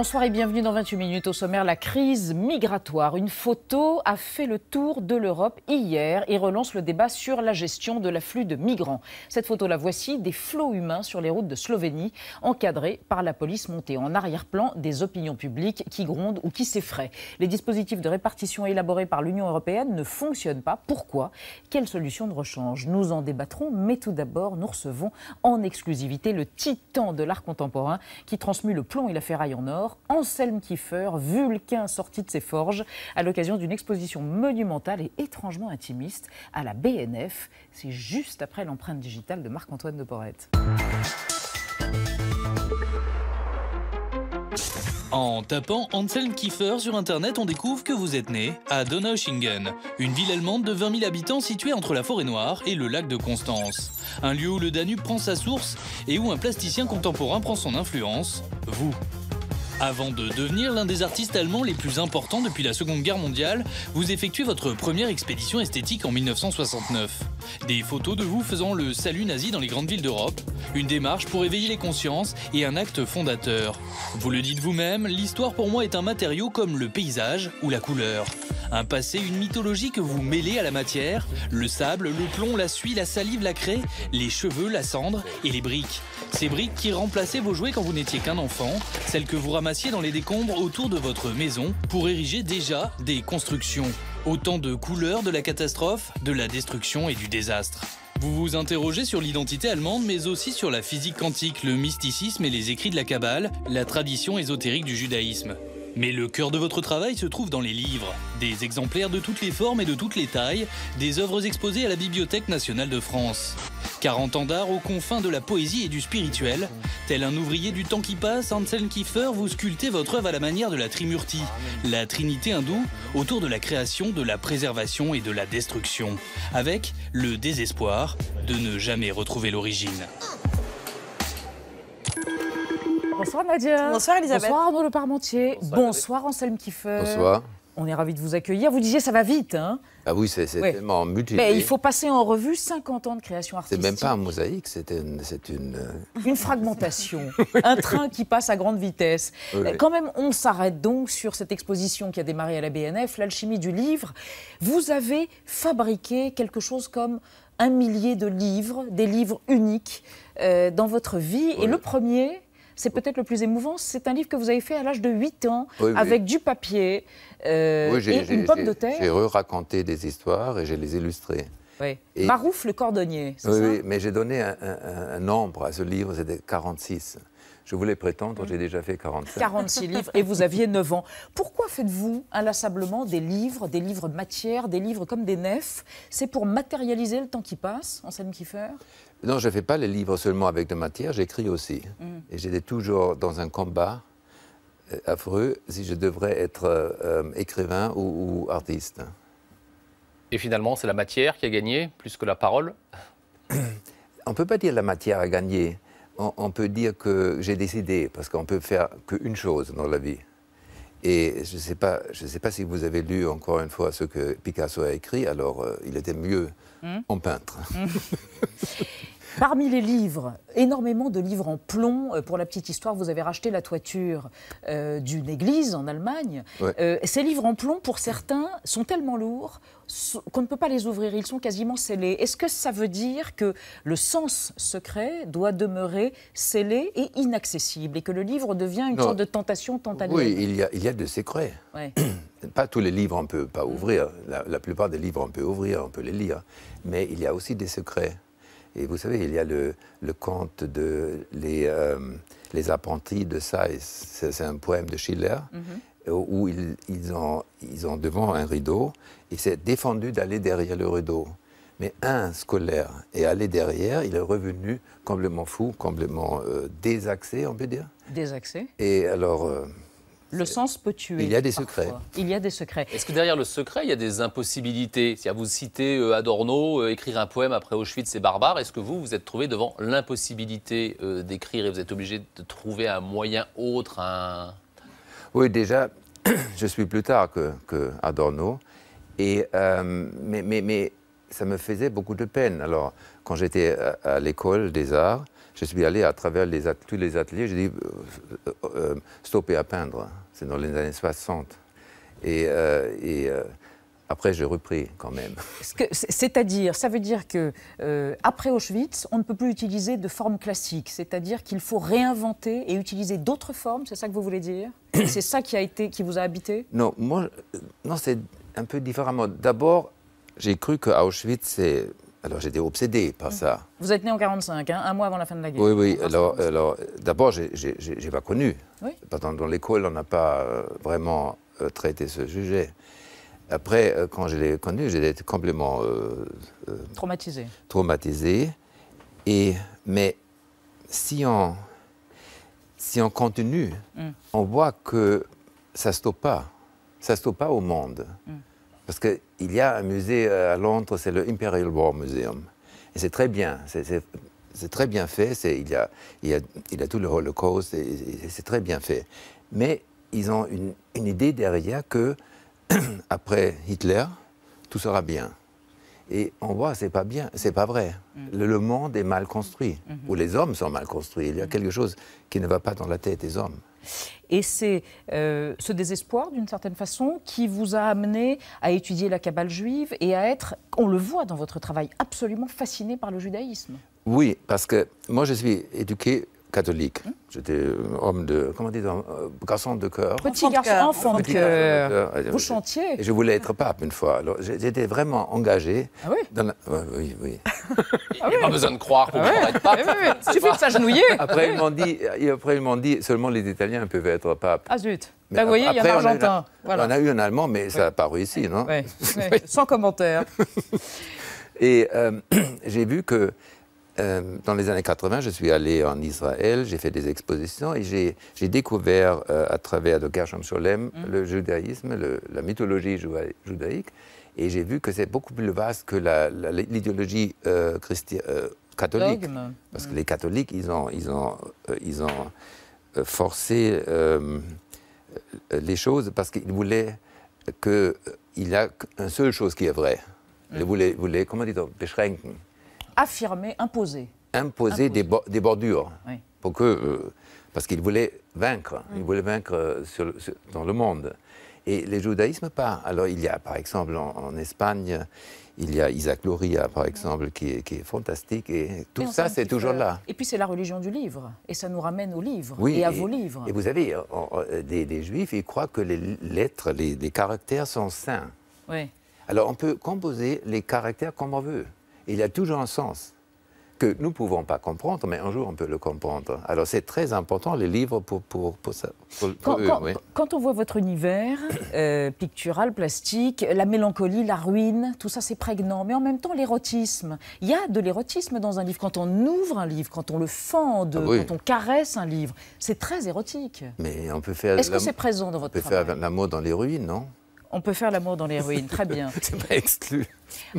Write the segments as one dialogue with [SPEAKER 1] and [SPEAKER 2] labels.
[SPEAKER 1] Bonsoir et bienvenue dans 28 minutes. Au sommaire, la crise migratoire. Une photo a fait le tour de l'Europe hier et relance le débat sur la gestion de l'afflux de migrants. Cette photo, la voici, des flots humains sur les routes de Slovénie, encadrés par la police montée en arrière-plan des opinions publiques qui grondent ou qui s'effraient. Les dispositifs de répartition élaborés par l'Union européenne ne fonctionnent pas. Pourquoi? Quelle solution de rechange? Nous en débattrons, mais tout d'abord, nous recevons en exclusivité le titan de l'art contemporain qui transmue le plomb et la ferraille en or, Anselm Kiefer, vulcain sorti de ses forges, à l'occasion d'une exposition monumentale et étrangement intimiste à la BNF. C'est juste après l'empreinte digitale de Marc-Antoine de Porrette.
[SPEAKER 2] En tapant Anselm Kiefer sur internet, on découvre que vous êtes né à Donaueschingen, une ville allemande de 20 000 habitants située entre la Forêt-Noire et le lac de Constance. Un lieu où le Danube prend sa source et où un plasticien contemporain prend son influence, vous. Avant de devenir l'un des artistes allemands les plus importants depuis la Seconde Guerre mondiale, vous effectuez votre première expédition esthétique en 1969. Des photos de vous faisant le salut nazi dans les grandes villes d'Europe, une démarche pour éveiller les consciences et un acte fondateur. Vous le dites vous-même, l'histoire pour moi est un matériau comme le paysage ou la couleur. Un passé, une mythologie que vous mêlez à la matière, le sable, le plomb, la suie, la salive, la craie, les cheveux, la cendre et les briques. Ces briques qui remplaçaient vos jouets quand vous n'étiez qu'un enfant, celles que vous ramassiez dans les décombres autour de votre maison pour ériger déjà des constructions. Autant de couleurs de la catastrophe, de la destruction et du désastre. Vous vous interrogez sur l'identité allemande, mais aussi sur la physique quantique, le mysticisme et les écrits de la Kabbale, la tradition ésotérique du judaïsme. Mais le cœur de votre travail se trouve dans les livres. Des exemplaires de toutes les formes et de toutes les tailles, des œuvres exposées à la Bibliothèque nationale de France. 40 ans d'art aux confins de la poésie et du spirituel. Tel un ouvrier du temps qui passe, Anselm Kiefer, vous sculptez votre œuvre à la manière de la Trimurti, la trinité hindoue, autour de la création, de la préservation et de la destruction. Avec le désespoir de ne jamais retrouver l'origine.
[SPEAKER 1] Bonsoir Nadia.
[SPEAKER 3] Bonsoir Elisabeth.
[SPEAKER 1] Bonsoir Arnaud Le Parmentier. Bonsoir Anselm Kiefer.
[SPEAKER 4] Bonsoir.
[SPEAKER 1] On est ravis de vous accueillir. Vous disiez ça va vite, hein?
[SPEAKER 4] Ah oui, c'est tellement mutilé.
[SPEAKER 1] Mais il faut passer en revue 50 ans de création artistique.
[SPEAKER 4] C'est même pas un mosaïque, c'est
[SPEAKER 1] une fragmentation, un train qui passe à grande vitesse.
[SPEAKER 4] Oui.
[SPEAKER 1] Quand même, on s'arrête donc sur cette exposition qui a démarré à la BNF, l'alchimie du livre. Vous avez fabriqué quelque chose comme 1 millier de livres, des livres uniques dans votre vie.
[SPEAKER 4] Oui.
[SPEAKER 1] Et le premier... c'est peut-être le plus émouvant, c'est un livre que vous avez fait à l'âge de 8 ans, avec du papier et une pomme de terre.
[SPEAKER 4] J'ai re-raconté des histoires et j'ai les illustrées.
[SPEAKER 1] Oui.
[SPEAKER 4] Et...
[SPEAKER 1] Marouf le cordonnier, c'est ça?
[SPEAKER 4] Oui, mais j'ai donné un nombre à ce livre, c'était 46. Je voulais prétendre, j'ai déjà fait 45.
[SPEAKER 1] 46 livres et vous aviez 9 ans. Pourquoi faites-vous inlassablement des livres matière, des livres comme des nefs? C'est pour matérialiser le temps qui passe, Anselm Kiefer?
[SPEAKER 4] Non, je ne fais pas les livres seulement avec de matière, j'écris aussi. Et j'étais toujours dans un combat affreux si je devrais être écrivain ou artiste.
[SPEAKER 5] Et finalement, c'est la matière qui a gagné, plus que la parole?
[SPEAKER 4] On ne peut pas dire la matière a gagné. On peut dire que j'ai décidé, parce qu'on peut faire qu'une chose dans la vie. Et je ne sais pas si vous avez lu encore une fois ce que Picasso a écrit, alors il était mieux en peintre.
[SPEAKER 1] Parmi les livres, énormément de livres en plomb. Pour la petite histoire, vous avez racheté la toiture d'une église en Allemagne.
[SPEAKER 4] Ouais.
[SPEAKER 1] Ces livres en plomb, pour certains, sont tellement lourds qu'on ne peut pas les ouvrir. Ils sont quasiment scellés. Est-ce que ça veut dire que le sens secret doit demeurer scellé et inaccessible et que le livre devient une sorte de tentation tantalienne?
[SPEAKER 4] Oui, il y a des secrets.
[SPEAKER 1] Ouais.
[SPEAKER 4] Pas tous les livres on ne peut pas ouvrir. La plupart des livres on peut ouvrir, on peut les lire. Mais il y a aussi des secrets. Et vous savez, il y a le conte de les apprentis de Seyss. C'est un poème de Schiller où ils ont devant un rideau et c'est défendu d'aller derrière le rideau. Mais un scolaire est allé derrière, il est revenu complètement fou, complètement désaxé, on peut dire.
[SPEAKER 1] Désaxé.
[SPEAKER 4] Et alors...
[SPEAKER 1] le sens peut tuer.
[SPEAKER 4] Il y a des secrets.
[SPEAKER 1] Parfois. Il y a des secrets.
[SPEAKER 5] Est-ce que derrière le secret, il y a des impossibilités? Si vous citez Adorno, écrire un poème après Auschwitz, c'est barbare. Est-ce que vous êtes trouvé devant l'impossibilité d'écrire et vous êtes obligé de trouver un moyen autre,
[SPEAKER 4] Oui, déjà, je suis plus tard que Adorno. Et, mais ça me faisait beaucoup de peine. Alors, quand j'étais à l'école des arts, je suis allé à travers tous les ateliers, j'ai dit stoppez à peindre. C'est dans les années 60. Et après, j'ai repris quand même.
[SPEAKER 1] C'est-à-dire, ça veut dire que après Auschwitz, on ne peut plus utiliser de forme classique. C'est-à-dire qu'il faut réinventer et utiliser d'autres formes. C'est ça que vous voulez dire? C'est ça qui vous a habité?
[SPEAKER 4] Non, non, c'est un peu différemment. D'abord, j'ai cru qu'à Auschwitz, c'est... Alors, j'étais obsédé par ça.
[SPEAKER 1] Vous êtes né en 1945, hein, un mois avant la fin de la guerre.
[SPEAKER 4] Oui, oui. Alors d'abord, je n'ai pas connu.
[SPEAKER 1] Oui.
[SPEAKER 4] Dans l'école, on n'a pas vraiment traité ce sujet. Après, quand je l'ai connu, j'ai été complètement...
[SPEAKER 1] Traumatisé.
[SPEAKER 4] Traumatisé. Mais si on continue, on voit que ça ne stoppe pas. Ça ne stoppe pas au monde. Parce qu'il y a un musée à Londres, c'est le Imperial War Museum. Et c'est très bien. C'est très bien fait. Il y a tout le Holocauste, et c'est très bien fait. Mais ils ont une idée derrière que après Hitler, tout sera bien. Et on voit, c'est pas bien, c'est pas vrai. Le monde est mal construit, ou les hommes sont mal construits. Il y a quelque chose qui ne va pas dans la tête des hommes.
[SPEAKER 1] Et c'est ce désespoir, d'une certaine façon, qui vous a amené à étudier la Kabbale juive et à être, on le voit dans votre travail, absolument fasciné par le judaïsme.
[SPEAKER 4] Oui, parce que moi, je suis éduqué catholique. J'étais homme de, comment dire, garçon de cœur.
[SPEAKER 1] Petit garçon, enfant de cœur. Vous chantiez.
[SPEAKER 4] Et je voulais être pape une fois. Alors, j'étais vraiment engagé.
[SPEAKER 1] Ah oui
[SPEAKER 4] Oui, oui.
[SPEAKER 5] Il n'y a pas besoin de croire qu'on pourrait être pape.
[SPEAKER 1] Il suffit de s'agenouiller.
[SPEAKER 4] Après, ils m'ont dit, seulement les Italiens peuvent être pape.
[SPEAKER 1] Ah zut.
[SPEAKER 4] Mais
[SPEAKER 1] vous voyez, il y a un Argentin.
[SPEAKER 4] Voilà. On a eu un Allemand, mais ça n'a pas réussi, non?
[SPEAKER 1] Oui. Sans commentaire.
[SPEAKER 4] Et j'ai vu que dans les années 80, je suis allé en Israël, j'ai fait des expositions et j'ai découvert à travers de Gershom Scholem le judaïsme, la mythologie judaïque, et j'ai vu que c'est beaucoup plus vaste que l'idéologie catholique.
[SPEAKER 1] Dogme.
[SPEAKER 4] Parce que les catholiques, ils ont forcé les choses parce qu'ils voulaient qu'il y a une seule chose qui est vraie. Ils voulaient comment dit-on, beschränken.
[SPEAKER 1] Affirmer, imposer.
[SPEAKER 4] Imposer des bordures.
[SPEAKER 1] Oui.
[SPEAKER 4] Parce qu'ils voulaient vaincre. Ils voulaient vaincre dans le monde. Et le judaïsme, pas. Alors, il y a, par exemple, en Espagne, il y a Isaac Luria, par exemple, qui est fantastique. Et tout ça, c'est toujours là.
[SPEAKER 1] Et puis, c'est la religion du livre. Et ça nous ramène aux livres
[SPEAKER 4] et
[SPEAKER 1] à vos livres.
[SPEAKER 4] Et vous savez, des Juifs, ils croient que les lettres, les caractères sont saints.
[SPEAKER 1] Oui.
[SPEAKER 4] Alors, on peut composer les caractères comme on veut. Il y a toujours un sens que nous ne pouvons pas comprendre, mais un jour on peut le comprendre. Alors c'est très important, les livres, pour ça.
[SPEAKER 1] Quand on voit votre univers pictural, plastique, la mélancolie, la ruine, tout ça c'est prégnant, mais en même temps l'érotisme. Il y a de l'érotisme dans un livre. Quand on ouvre un livre, quand on le fende, quand on caresse un livre, c'est très érotique.
[SPEAKER 4] Mais on peut faire...
[SPEAKER 1] Est-ce que c'est présent dans votre travail?
[SPEAKER 4] On peut faire l'amour dans les ruines, non?
[SPEAKER 1] On peut faire l'amour dans les ruines, très bien.
[SPEAKER 4] C'est pas exclu.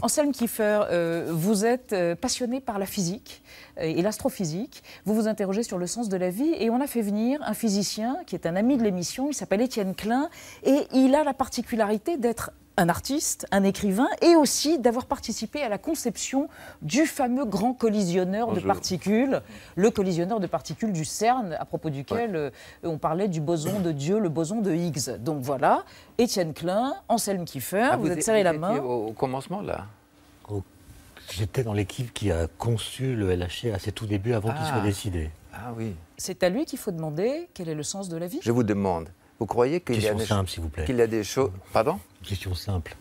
[SPEAKER 1] Anselm Kiefer, vous êtes passionné par la physique et l'astrophysique. Vous vous interrogez sur le sens de la vie et on a fait venir un physicien qui est un ami de l'émission, il s'appelle Étienne Klein et il a la particularité d'être un artiste, un écrivain et aussi d'avoir participé à la conception du fameux grand collisionneur de particules, le collisionneur de particules du CERN, à propos duquel on parlait du boson de Dieu, le boson de Higgs. Donc voilà, Étienne Klein, Anselm Kiefer, vous êtes serré la main.
[SPEAKER 4] Au commencement, là?
[SPEAKER 3] J'étais dans l'équipe qui a conçu le LHC à ses tout débuts avant qu'il soit décidé.
[SPEAKER 4] Ah oui.
[SPEAKER 1] C'est à lui qu'il faut demander quel est le sens de la vie.
[SPEAKER 4] Je vous demande, vous croyez qu'il y a des
[SPEAKER 3] simple, s'il vous plaît.
[SPEAKER 4] Qu'il y a des choses... Pardon?
[SPEAKER 3] Question simple.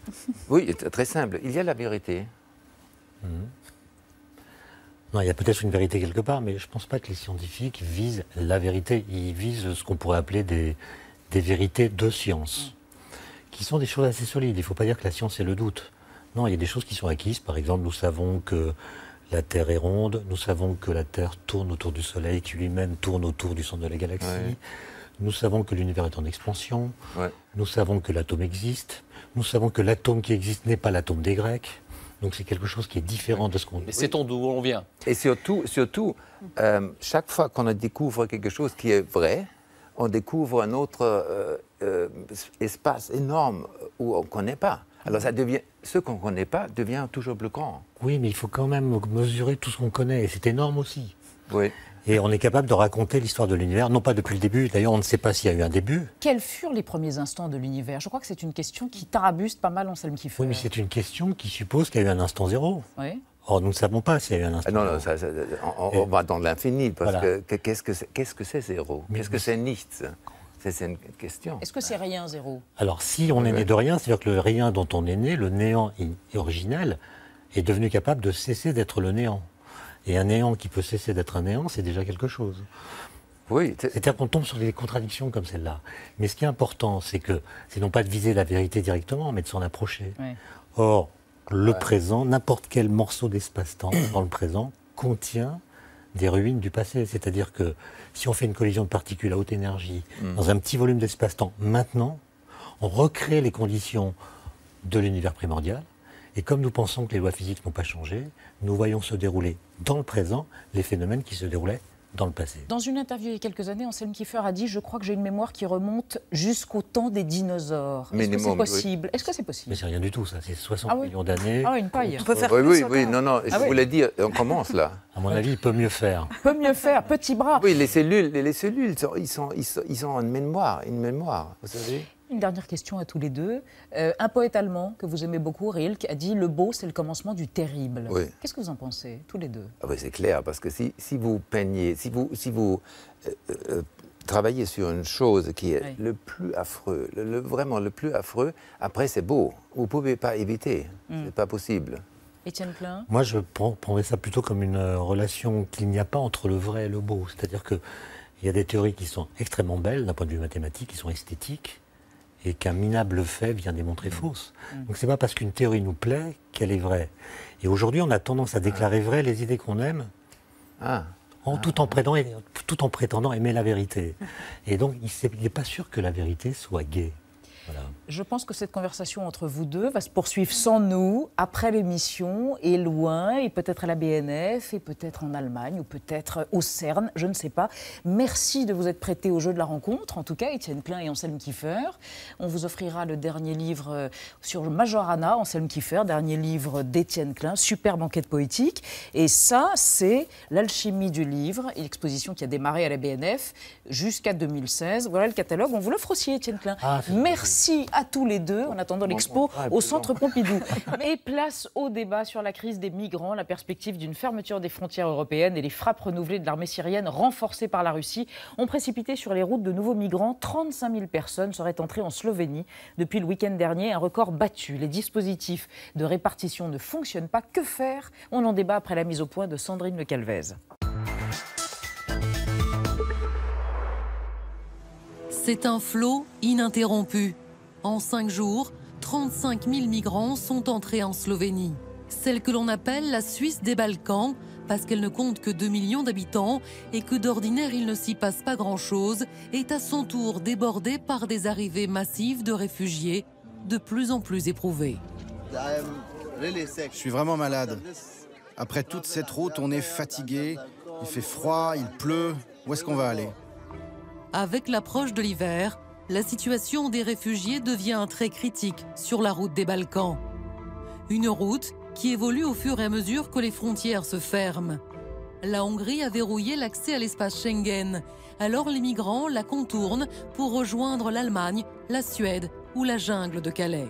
[SPEAKER 4] Oui, très simple. Il y a la vérité.
[SPEAKER 3] Non, il y a peut-être une vérité quelque part, mais je ne pense pas que les scientifiques visent la vérité. Ils visent ce qu'on pourrait appeler des vérités de science, qui sont des choses assez solides. Il ne faut pas dire que la science est le doute. Non, il y a des choses qui sont acquises. Par exemple, nous savons que la Terre est ronde, nous savons que la Terre tourne autour du Soleil, qui lui-même tourne autour du centre de la galaxie. Ouais. Nous savons que l'univers est en expansion. Ouais. Nous savons que l'atome existe. Nous savons que l'atome qui existe n'est pas l'atome des Grecs. Donc c'est quelque chose qui est différent de ce qu'on...
[SPEAKER 5] Mais sait-on d'où on vient?
[SPEAKER 4] Et surtout chaque fois qu'on découvre quelque chose qui est vrai, on découvre un autre espace énorme où on ne connaît pas. Alors ça devient, ce qu'on ne connaît pas devient toujours plus grand.
[SPEAKER 3] Oui, mais il faut quand même mesurer tout ce qu'on connaît, et c'est énorme aussi.
[SPEAKER 4] Oui.
[SPEAKER 3] Et on est capable de raconter l'histoire de l'univers, non pas depuis le début, d'ailleurs on ne sait pas s'il y a eu un début.
[SPEAKER 1] Quels furent les premiers instants de l'univers? Je crois que c'est une question qui tarabuste pas mal Anselm Kiefer.
[SPEAKER 3] Oui, mais c'est une question qui suppose qu'il y a eu un instant zéro.
[SPEAKER 1] Oui.
[SPEAKER 3] Or, nous ne savons pas s'il y a eu un instant
[SPEAKER 4] Non, non,
[SPEAKER 3] zéro.
[SPEAKER 4] on va dans l'infini, parce
[SPEAKER 3] Voilà.
[SPEAKER 4] que qu'est-ce que c'est zéro? Qu'est-ce que c'est nichts? C'est une question.
[SPEAKER 1] Est-ce que c'est rien, zéro?
[SPEAKER 3] Alors, si on est né de rien, c'est-à-dire que le rien dont on est né, le néant originel, est devenu capable de cesser d'être le néant. Et un néant qui peut cesser d'être un néant, c'est déjà quelque chose.
[SPEAKER 4] Oui,
[SPEAKER 3] C'est-à-dire qu'on tombe sur des contradictions comme celle-là. Mais ce qui est important, c'est non pas de viser la vérité directement, mais de s'en approcher.
[SPEAKER 1] Oui.
[SPEAKER 3] Or, le présent, n'importe quel morceau d'espace-temps dans le présent, contient des ruines du passé. C'est-à-dire que si on fait une collision de particules à haute énergie dans un petit volume d'espace-temps, maintenant, on recrée les conditions de l'univers primordial. Et comme nous pensons que les lois physiques n'ont pas changé, nous voyons se dérouler dans le présent les phénomènes qui se déroulaient dans le passé.
[SPEAKER 1] Dans une interview il y a quelques années, Anselm Kiefer a dit « Je crois que j'ai une mémoire qui remonte jusqu'au temps des dinosaures ». Est-ce que c'est possible?
[SPEAKER 4] Oui.
[SPEAKER 1] Est-ce que c'est possible?
[SPEAKER 3] Mais c'est rien du tout, ça. C'est 60
[SPEAKER 1] oui.
[SPEAKER 3] millions d'années.
[SPEAKER 1] Ah oui, une paille.
[SPEAKER 6] On peut faire
[SPEAKER 4] oui,
[SPEAKER 6] plus
[SPEAKER 4] oui,
[SPEAKER 6] encore.
[SPEAKER 4] oui, non, je
[SPEAKER 1] oui.
[SPEAKER 4] voulais dire, on commence là.
[SPEAKER 3] À mon avis, il peut mieux faire.
[SPEAKER 1] Peut mieux faire, petit bras.
[SPEAKER 4] Oui, les cellules, ils ont une mémoire, vous savez.
[SPEAKER 1] Une dernière question à tous les deux. Un poète allemand que vous aimez beaucoup, Rilke, a dit « Le beau, c'est le commencement du terrible
[SPEAKER 4] Oui. ».
[SPEAKER 1] Qu'est-ce que vous en pensez, tous les deux?
[SPEAKER 4] Ah oui, c'est clair, parce que si vous peignez, si vous travaillez sur une chose qui est
[SPEAKER 1] Oui.
[SPEAKER 4] le plus affreux, vraiment le plus affreux, après c'est beau. Vous ne pouvez pas éviter, c'est pas possible.
[SPEAKER 1] Étienne Klein?
[SPEAKER 3] Moi, je prendrais ça plutôt comme une relation qu'il n'y a pas entre le vrai et le beau. C'est-à-dire qu'il y a des théories qui sont extrêmement belles d'un point de vue mathématique, qui sont esthétiques, et qu'un minable fait vient démontrer fausse. Donc c'est pas parce qu'une théorie nous plaît qu'elle est vraie. Et aujourd'hui, on a tendance à déclarer vraies les idées qu'on aime, tout en prétendant aimer la vérité. Et donc, il n'est pas sûr que la vérité soit gaie. Voilà.
[SPEAKER 1] Je pense que cette conversation entre vous deux va se poursuivre sans nous, après l'émission, et loin, et peut-être à la BNF, et peut-être en Allemagne, ou peut-être au CERN, je ne sais pas. Merci de vous être prêtés au jeu de la rencontre, en tout cas, Étienne Klein et Anselm Kiefer. On vous offrira le dernier livre sur Majorana, Anselm Kiefer, dernier livre d'Étienne Klein, superbe enquête poétique. Et ça, c'est l'alchimie du livre, une exposition qui a démarré à la BNF jusqu'à 2016. Voilà le catalogue. On vous l'offre aussi, Étienne Klein. Merci à tous les deux en attendant l'expo au Centre Pompidou. Et place au débat sur la crise des migrants, la perspective d'une fermeture des frontières européennes et les frappes renouvelées de l'armée syrienne renforcées par la Russie ont précipité sur les routes de nouveaux migrants. 35 000 personnes seraient entrées en Slovénie depuis le week-end dernier, un record battu. Les dispositifs de répartition ne fonctionnent pas. Que faire? On en débat après la mise au point de Sandrine Le Calvez.
[SPEAKER 7] C'est un flot ininterrompu. En 5 jours, 35 000 migrants sont entrés en Slovénie. Celle que l'on appelle la Suisse des Balkans, parce qu'elle ne compte que 2 millions d'habitants et que d'ordinaire il ne s'y passe pas grand-chose, est à son tour débordée par des arrivées massives de réfugiés, de plus en plus éprouvés.
[SPEAKER 8] Je suis vraiment malade. Après toute cette route, on est fatigué, il fait froid, il pleut. Où est-ce qu'on va aller?
[SPEAKER 7] Avec l'approche de l'hiver, la situation des réfugiés devient très critique sur la route des Balkans. Une route qui évolue au fur et à mesure que les frontières se ferment. La Hongrie a verrouillé l'accès à l'espace Schengen. Alors les migrants la contournent pour rejoindre l'Allemagne, la Suède ou la jungle de Calais.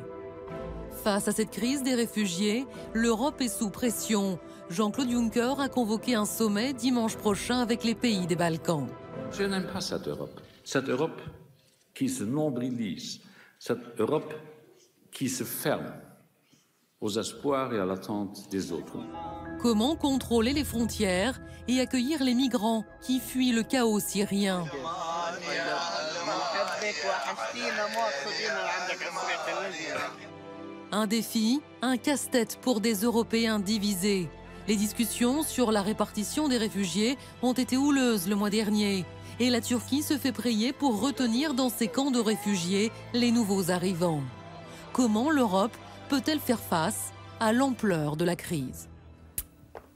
[SPEAKER 7] Face à cette crise des réfugiés, l'Europe est sous pression. Jean-Claude Juncker a convoqué un sommet dimanche prochain avec les pays des Balkans.
[SPEAKER 9] Je n'aime pas cette Europe. Cette Europe qui se nombrilise, cette Europe qui se ferme aux espoirs et à l'attente des autres.
[SPEAKER 7] Comment contrôler les frontières et accueillir les migrants qui fuient le chaos syrien? Un défi, un casse-tête pour des Européens divisés. Les discussions sur la répartition des réfugiés ont été houleuses le mois dernier. Et la Turquie se fait prier pour retenir dans ses camps de réfugiés les nouveaux arrivants. Comment l'Europe peut-elle faire face à l'ampleur de la crise?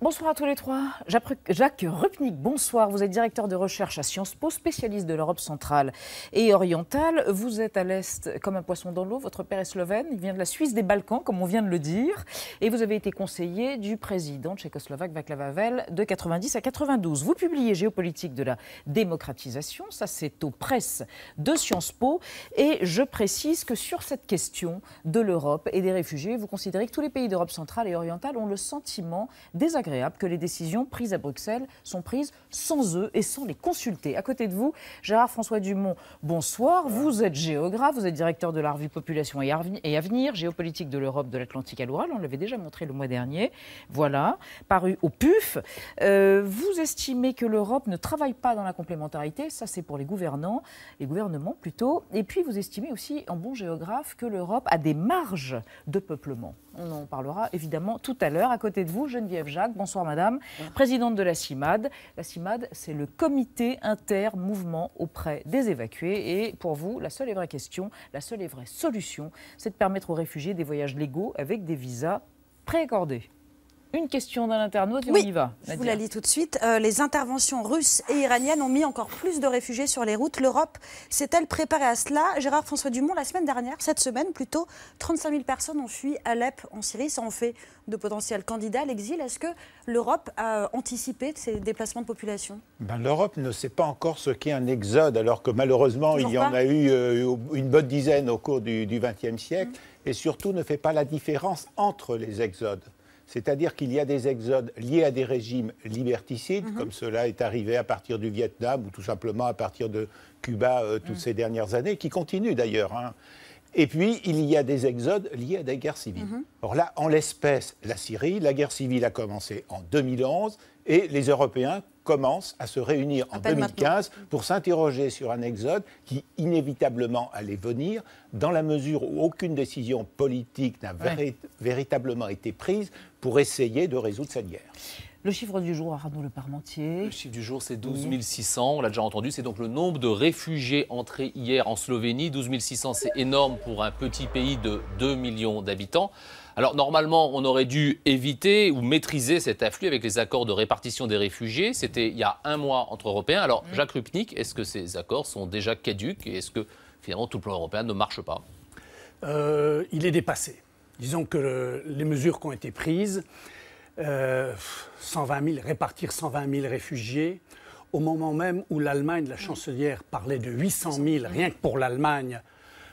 [SPEAKER 1] Bonsoir à tous les trois. Jacques Rupnik, bonsoir. Vous êtes directeur de recherche à Sciences Po, spécialiste de l'Europe centrale et orientale. Vous êtes à l'Est comme un poisson dans l'eau. Votre père est slovène. Il vient de la Suisse des Balkans, comme on vient de le dire. Et vous avez été conseiller du président tchécoslovaque Václav Havel de 90 à 92. Vous publiez Géopolitique de la démocratisation. Ça, c'est aux presses de Sciences Po. Et je précise que sur cette question de l'Europe et des réfugiés, vous considérez que tous les pays d'Europe centrale et orientale ont le sentiment désagréable que les décisions prises à Bruxelles sont prises sans eux et sans les consulter. À côté de vous, Gérard-François Dumont, bonsoir. Vous êtes géographe, vous êtes directeur de la revue Population et Avenir, Géopolitique de l'Europe de l'Atlantique à l'Oural. On l'avait déjà montré le mois dernier. Voilà, paru au PUF. Vous estimez que l'Europe ne travaille pas dans la complémentarité. Ça, c'est pour les gouvernements plutôt. Et puis, vous estimez aussi, en bon géographe, que l'Europe a des marges de peuplement. On en parlera évidemment tout à l'heure. À côté de vous, Geneviève Jacques. Bonsoir madame, présidente de la CIMAD. La CIMAD, c'est le comité inter-mouvement auprès des évacués. Et pour vous, la seule et vraie question, la seule et vraie solution, c'est de permettre aux réfugiés des voyages légaux avec des visas préaccordés. Une question d'un internaute et on y va.
[SPEAKER 6] Je vous la lis tout de suite. Les interventions russes et iraniennes ont mis encore plus de réfugiés sur les routes. L'Europe s'est-elle préparée à cela? Gérard-François Dumont, la semaine dernière, cette semaine plutôt, 35 000 personnes ont fui Alep en Syrie. Ça en fait de potentiels candidats à l'exil. Est-ce que l'Europe a anticipé ces déplacements de population?
[SPEAKER 10] L'Europe ne sait pas encore ce qu'est un exode, alors que malheureusement, il y en a eu une bonne dizaine au cours du XXe siècle, et surtout ne fait pas la différence entre les exodes. C'est-à-dire qu'il y a des exodes liés à des régimes liberticides, comme cela est arrivé à partir du Vietnam ou tout simplement à partir de Cuba toutes ces dernières années, qui continuent d'ailleurs. Et puis, il y a des exodes liés à des guerres civiles. Or là, en l'espèce, la Syrie, la guerre civile a commencé en 2011 et les Européens commencent à se réunir en 2015 pour s'interroger sur un exode qui inévitablement allait venir dans la mesure où aucune décision politique n'a véritablement été prise pour essayer de résoudre cette guerre.
[SPEAKER 1] Le chiffre du jour, Arnaud Le Parmentier.
[SPEAKER 5] Le chiffre du jour, c'est 12 600. On l'a déjà entendu. C'est donc le nombre de réfugiés entrés hier en Slovénie. 12 600, c'est énorme pour un petit pays de 2 millions d'habitants. Alors, normalement, on aurait dû éviter ou maîtriser cet afflux avec les accords de répartition des réfugiés. C'était il y a un mois entre Européens. Alors, Jacques Rupnik, est-ce que ces accords sont déjà caducs et est-ce que, finalement, tout le plan européen ne marche pas?
[SPEAKER 11] Il est dépassé. Disons que les mesures qui ont été prises, répartir 120 000 réfugiés, au moment même où l'Allemagne, la chancelière, parlait de 800 000, rien que pour l'Allemagne.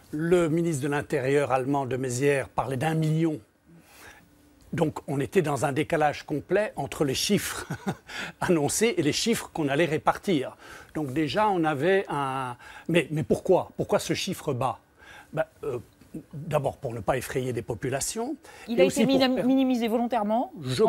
[SPEAKER 11] Le ministre de l'Intérieur allemand de Maizière parlait d'1 million. Donc on était dans un décalage complet entre les chiffres annoncés et les chiffres qu'on allait répartir. Donc déjà on avait un... Mais pourquoi? Pourquoi ce chiffre bas? D'abord pour ne pas effrayer des populations.
[SPEAKER 1] Il a été minimisé volontairement.
[SPEAKER 11] Je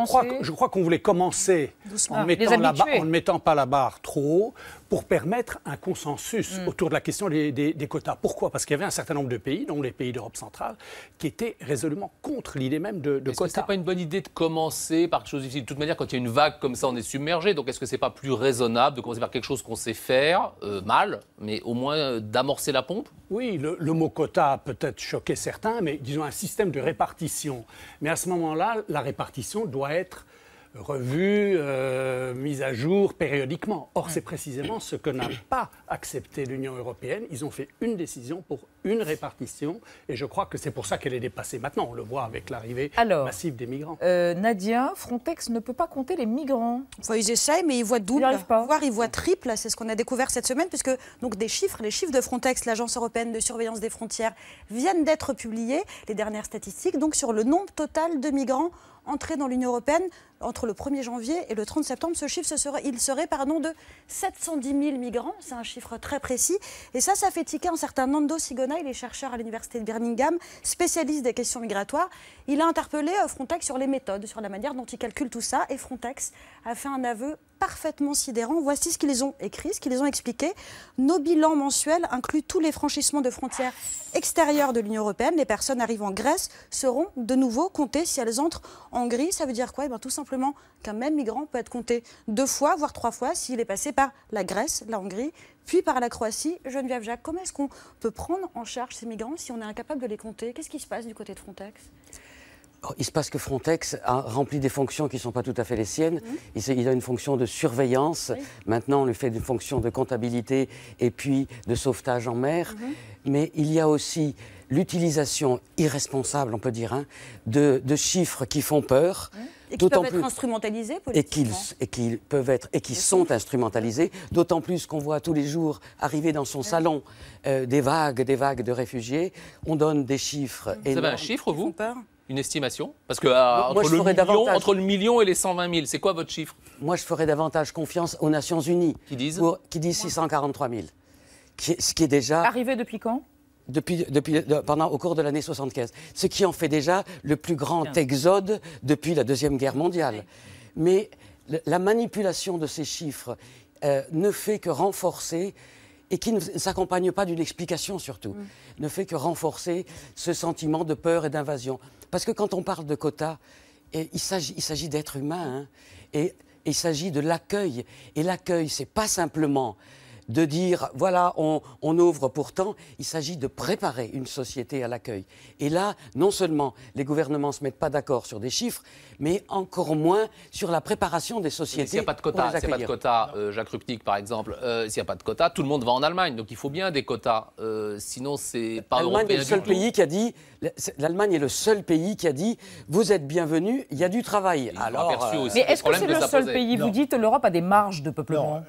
[SPEAKER 11] crois qu'on voulait commencer en ne mettant pas la barre trop haut pour permettre un consensus autour de la question des quotas. Pourquoi? Parce qu'il y avait un certain nombre de pays, dont les pays d'Europe centrale, qui étaient résolument contre l'idée même de quotas.
[SPEAKER 5] Est-ce que ce n'est pas une bonne idée de commencer par quelque chose de difficile? De toute manière, quand il y a une vague comme ça, on est submergé. Donc est-ce que ce n'est pas plus raisonnable de commencer par quelque chose qu'on sait faire, mal, mais au moins d'amorcer la pompe?
[SPEAKER 11] Oui, le mot quota a peut-être choqué certains, mais disons un système de répartition. Mais à ce moment-là, la répartition doit être revue, mise à jour périodiquement. Or, c'est précisément ce que n'a pas accepté l'Union européenne. Ils ont fait une décision pour une répartition, et je crois que c'est pour ça qu'elle est dépassée. Maintenant, on le voit avec l'arrivée massive des migrants.
[SPEAKER 1] Nadia, Frontex ne peut pas compter les migrants.
[SPEAKER 6] Enfin, ils essayent, mais ils voient double, voire ils voient triple. C'est ce qu'on a découvert cette semaine, puisque donc, les chiffres de Frontex, l'Agence européenne de surveillance des frontières, viennent d'être publiés, les dernières statistiques, donc sur le nombre total de migrants entrés dans l'Union européenne entre le 1er janvier et le 30 septembre. Ce chiffre, il serait de 710 000 migrants. C'est un chiffre très précis. Et ça fait tiquer un certain Nando Sigona. Il est chercheur à l'université de Birmingham, spécialiste des questions migratoires. Il a interpellé Frontex sur les méthodes, sur la manière dont il calcule tout ça. Et Frontex a fait un aveu parfaitement sidérant. Voici ce qu'ils ont écrit, ce qu'ils ont expliqué. Nos bilans mensuels incluent tous les franchissements de frontières extérieures de l'Union européenne. Les personnes arrivant en Grèce seront de nouveau comptées si elles entrent en Hongrie. Ça veut dire quoi? Tout simplement qu'un même migrant peut être compté 2 fois, voire 3 fois, s'il est passé par la Grèce, la Hongrie, puis par la Croatie. Geneviève Jacques, comment est-ce qu'on peut prendre en charge ces migrants si on est incapable de les compter? Qu'est-ce qui se passe du côté de Frontex?
[SPEAKER 12] Il se passe que Frontex a rempli des fonctions qui ne sont pas tout à fait les siennes. Il a une fonction de surveillance. Maintenant, on lui fait une fonction de comptabilité et puis de sauvetage en mer. Mais il y a aussi l'utilisation irresponsable, on peut dire, hein, de chiffres qui font peur.
[SPEAKER 6] Et qui peuvent être instrumentalisés politiquement.
[SPEAKER 12] Et qui sont instrumentalisés, d'autant plus qu'on voit tous les jours arriver dans son salon des vagues de réfugiés. On donne des chiffres énormes.
[SPEAKER 5] Vous avez un chiffre, vous? Une estimation? Parce que entre le million et les 120 000, c'est quoi votre chiffre?
[SPEAKER 12] Moi, je ferais davantage confiance aux Nations Unies.
[SPEAKER 5] Qui disent
[SPEAKER 12] 643 000. Ce qui est déjà...
[SPEAKER 1] Arrivé depuis quand?
[SPEAKER 12] Au cours de l'année 75. Ce qui en fait déjà le plus grand exode depuis la Deuxième Guerre mondiale. Mais la manipulation de ces chiffres ne fait que renforcer, et qui ne s'accompagne pas d'une explication surtout, ne fait que renforcer ce sentiment de peur et d'invasion. Parce que quand on parle de quotas, il s'agit d'êtres humains, hein, et il s'agit de l'accueil. Et l'accueil, c'est pas simplement de dire, voilà, on ouvre pourtant, il s'agit de préparer une société à l'accueil. Et là, non seulement les gouvernements ne se mettent pas d'accord sur des chiffres, mais encore moins sur la préparation des sociétés.
[SPEAKER 5] S'il n'y a pas de quota, Jacques Rupnik par exemple, s'il n'y a pas de quota, tout le monde va en Allemagne. Donc il faut bien des quotas. Sinon, c'est pas européen du tout.
[SPEAKER 12] L'Allemagne est le seul pays qui a dit, vous êtes bienvenus, il y a du travail.
[SPEAKER 1] Mais est-ce que c'est le seul pays? Vous dites l'Europe a des marges de peuplement.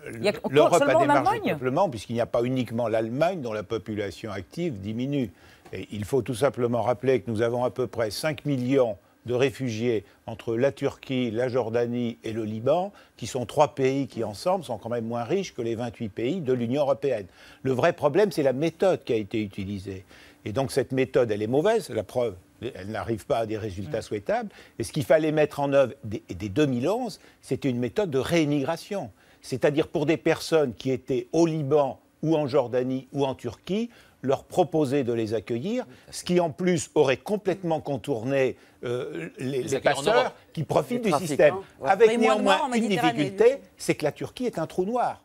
[SPEAKER 10] L'Europe a des marges de peuplement, puisqu'il n'y a pas uniquement l'Allemagne dont la population active diminue. Et il faut tout simplement rappeler que nous avons à peu près 5 millions de réfugiés entre la Turquie, la Jordanie et le Liban, qui sont 3 pays qui, ensemble, sont quand même moins riches que les 28 pays de l'Union européenne. Le vrai problème, c'est la méthode qui a été utilisée. Et donc cette méthode, elle est mauvaise, la preuve, elle n'arrive pas à des résultats souhaitables. Et ce qu'il fallait mettre en œuvre dès 2011, c'était une méthode de réémigration. C'est-à-dire pour des personnes qui étaient au Liban ou en Jordanie ou en Turquie, leur proposer de les accueillir, ce qui en plus aurait complètement contourné les passeurs qui profitent du système. Avec néanmoins une difficulté, c'est que la Turquie est un trou noir.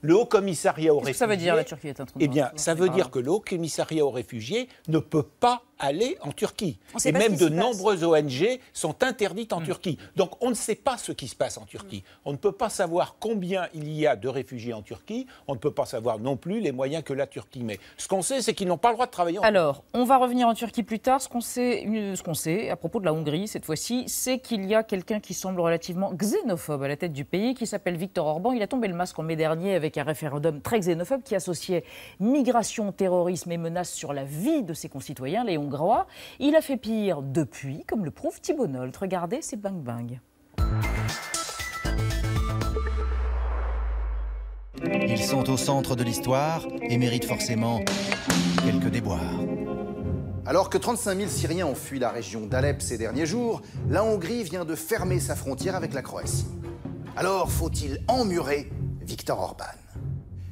[SPEAKER 10] Le Haut-Commissariat aux réfugiés...
[SPEAKER 1] Qu'est-ce que ça veut dire, la Turquie est un trou noir?
[SPEAKER 10] Eh bien, ça veut dire que le Haut-Commissariat aux réfugiés ne peut pas aller en Turquie. Et même de nombreuses ONG sont interdites en Turquie. Donc on ne sait pas ce qui se passe en Turquie. On ne peut pas savoir combien il y a de réfugiés en Turquie. On ne peut pas savoir non plus les moyens que la Turquie met. Ce qu'on sait, c'est qu'ils n'ont pas le droit de travailler en Turquie.
[SPEAKER 1] Alors, on va revenir en Turquie plus tard. Ce qu'on sait à propos de la Hongrie, cette fois-ci, c'est qu'il y a quelqu'un qui semble relativement xénophobe à la tête du pays, qui s'appelle Viktor Orban. Il a tombé le masque en mai dernier avec un référendum très xénophobe qui associait migration, terrorisme et menaces sur la vie de ses concitoyens, les Hongrois. Il a fait pire depuis, comme le prouve Thibault Nolte. Regardez, c'est bang bang.
[SPEAKER 13] Ils sont au centre de l'histoire et méritent forcément quelques déboires.
[SPEAKER 14] Alors que 35 000 Syriens ont fui la région d'Alep ces derniers jours, la Hongrie vient de fermer sa frontière avec la Croatie. Alors faut-il emmurer Viktor Orban?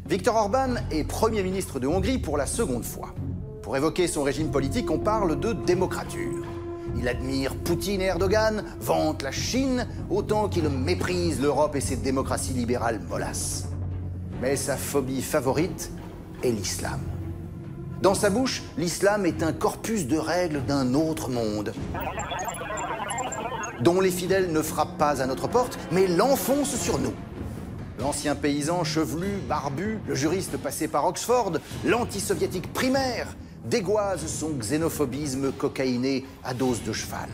[SPEAKER 14] Viktor Orban est Premier ministre de Hongrie pour la seconde fois. Pour évoquer son régime politique, on parle de démocrature. Il admire Poutine et Erdogan, vante la Chine, autant qu'il méprise l'Europe et ses démocraties libérales mollasses. Mais sa phobie favorite est l'islam. Dans sa bouche, l'islam est un corpus de règles d'un autre monde, dont les fidèles ne frappent pas à notre porte, mais l'enfoncent sur nous. L'ancien paysan chevelu, barbu, le juriste passé par Oxford, l'anti-soviétique primaire, dégoise son xénophobisme cocaïné à dose de cheval.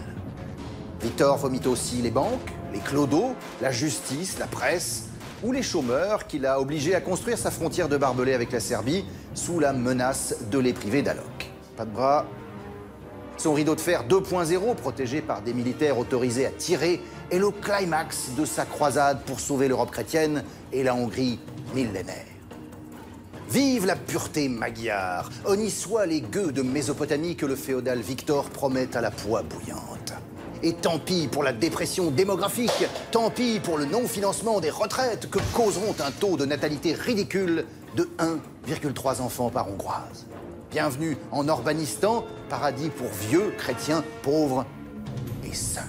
[SPEAKER 14] Viktor vomit aussi les banques, les clodos, la justice, la presse ou les chômeurs qu'il a obligés à construire sa frontière de barbelés avec la Serbie sous la menace de les priver d'alloc. Pas de bras. Son rideau de fer 2.0, protégé par des militaires autorisés à tirer, est le climax de sa croisade pour sauver l'Europe chrétienne et la Hongrie millénaire. Vive la pureté magyare, honni soit les gueux de Mésopotamie que le féodal Victor promet à la poix bouillante. Et tant pis pour la dépression démographique, tant pis pour le non-financement des retraites que causeront un taux de natalité ridicule de 1,3 enfants par Hongroise. Bienvenue en Orbanistan, paradis pour vieux chrétiens pauvres et seuls.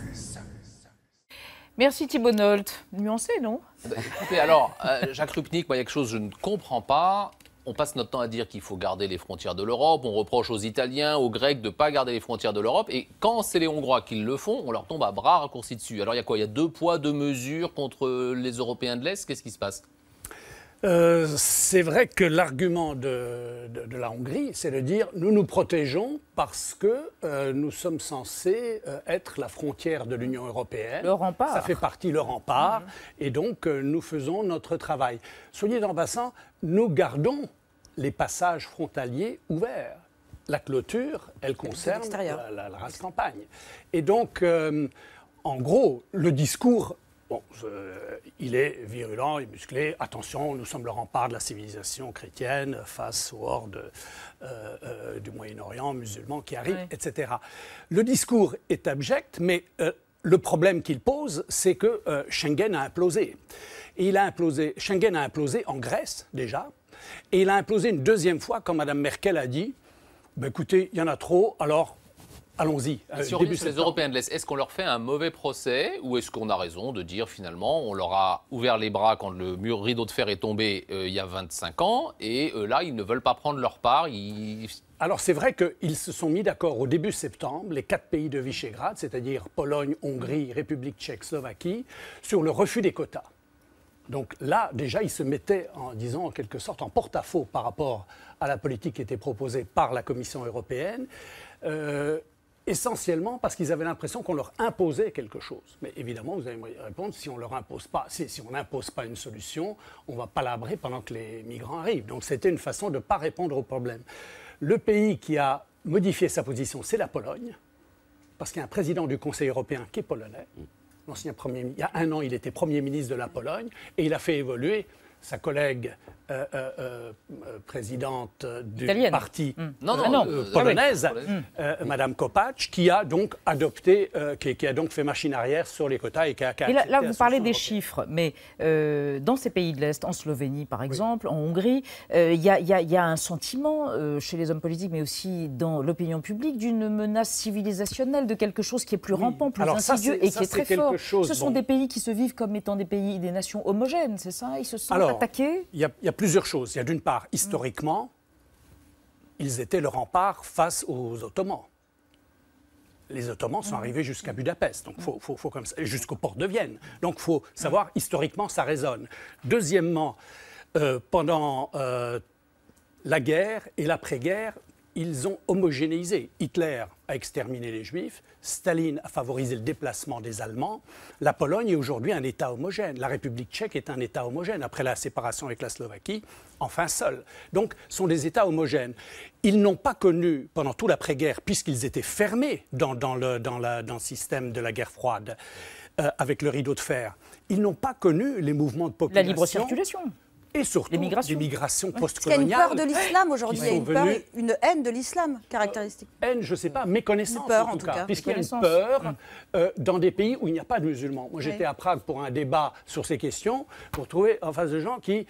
[SPEAKER 1] Merci Thibault Nolte. Nuancé, non?
[SPEAKER 5] Écoutez, alors, Jacques Rupnik, moi, il y a quelque chose que je ne comprends pas. on passe notre temps à dire qu'il faut garder les frontières de l'Europe, on reproche aux Italiens, aux Grecs de ne pas garder les frontières de l'Europe, et quand c'est les Hongrois qui le font, on leur tombe à bras raccourcis dessus. Alors il y a quoi? Il y a 2 poids, 2 mesures contre les Européens de l'Est? Qu'est-ce qui se passe?
[SPEAKER 11] C'est vrai que l'argument de la Hongrie, c'est de dire nous nous protégeons parce que nous sommes censés être la frontière de l'Union européenne.
[SPEAKER 1] Le rempart.
[SPEAKER 11] Ça fait partie le rempart. Et donc, nous faisons notre travail. Soyez en passant, nous gardons les passages frontaliers ouverts. La clôture, elle concerne la race campagne. Et donc, en gros, le discours... Bon, il est virulent et musclé. Attention, nous sommes le rempart de la civilisation chrétienne face aux hordes du Moyen-Orient, musulmans qui arrivent, etc. Le discours est abject, mais le problème qu'il pose, c'est que Schengen a implosé. Et Schengen a implosé en Grèce, déjà, et il a implosé une deuxième fois quand Mme Merkel a dit « Écoutez, il y en a trop, alors... allons-y. »
[SPEAKER 5] Si on revient sur les Européens de l'Est, est-ce qu'on leur fait un mauvais procès ou est-ce qu'on a raison de dire finalement on leur a ouvert les bras quand le rideau de fer est tombé il y a 25 ans et là ils ne veulent pas prendre leur part?
[SPEAKER 11] Alors c'est vrai qu'ils se sont mis d'accord au début septembre, les 4 pays de Visegrad, c'est-à-dire Pologne, Hongrie, République tchèque, Slovaquie, sur le refus des quotas. Donc là, déjà, ils se mettaient, en quelque sorte, en porte-à-faux par rapport à la politique qui était proposée par la Commission européenne. Essentiellement parce qu'ils avaient l'impression qu'on leur imposait quelque chose. Mais évidemment, vous allez me répondre, si on leur impose pas, si on n'impose pas une solution, on ne va pas labrer pendant que les migrants arrivent. Donc c'était une façon de ne pas répondre au problème. Le pays qui a modifié sa position, c'est la Pologne, parce qu'il y a un président du Conseil européen qui est polonais. Il y a 1 an, il était Premier ministre de la Pologne, et il a fait évoluer sa collègue présidente du parti polonaise, Madame Kopacz, qui a donc adopté, qui a donc fait machine arrière sur les quotas et qui a...
[SPEAKER 1] Là, vous parlez des chiffres, mais dans ces pays de l'Est, en Slovénie par exemple, en Hongrie, il y a un sentiment chez les hommes politiques, mais aussi dans l'opinion publique, d'une menace civilisationnelle, de quelque chose qui est plus rampant, plus insidieux et qui est très fort. Ce sont des pays qui se vivent comme étant des nations homogènes, c'est ça? Ils se sentent attaqués?
[SPEAKER 11] Il y a plusieurs choses. Il y a d'une part, historiquement, ils étaient le rempart face aux Ottomans. Les Ottomans sont arrivés jusqu'à Budapest, donc faut comme ça, jusqu'aux portes de Vienne. Donc il faut savoir, historiquement, ça résonne. Deuxièmement, pendant la guerre et l'après-guerre, ils ont homogénéisé. Hitler a exterminé les Juifs, Staline a favorisé le déplacement des Allemands. La Pologne est aujourd'hui un État homogène. La République tchèque est un État homogène. Après la séparation avec la Slovaquie, enfin seul. Donc, ce sont des États homogènes. Ils n'ont pas connu, pendant tout l'après-guerre, puisqu'ils étaient fermés dans le système de la guerre froide, avec le rideau de fer, ils n'ont pas connu les mouvements de population.
[SPEAKER 1] La libre circulation.
[SPEAKER 11] Et surtout des migrations postcoloniales.
[SPEAKER 6] Il y a une peur de l'islam aujourd'hui, il y a une peur, une haine de l'islam caractéristique.
[SPEAKER 11] Haine, je ne sais pas, méconnaissance en tout cas. Puisqu'il y a une peur dans des pays où il n'y a pas de musulmans. Moi j'étais à Prague pour un débat sur ces questions, pour trouver en face de gens qui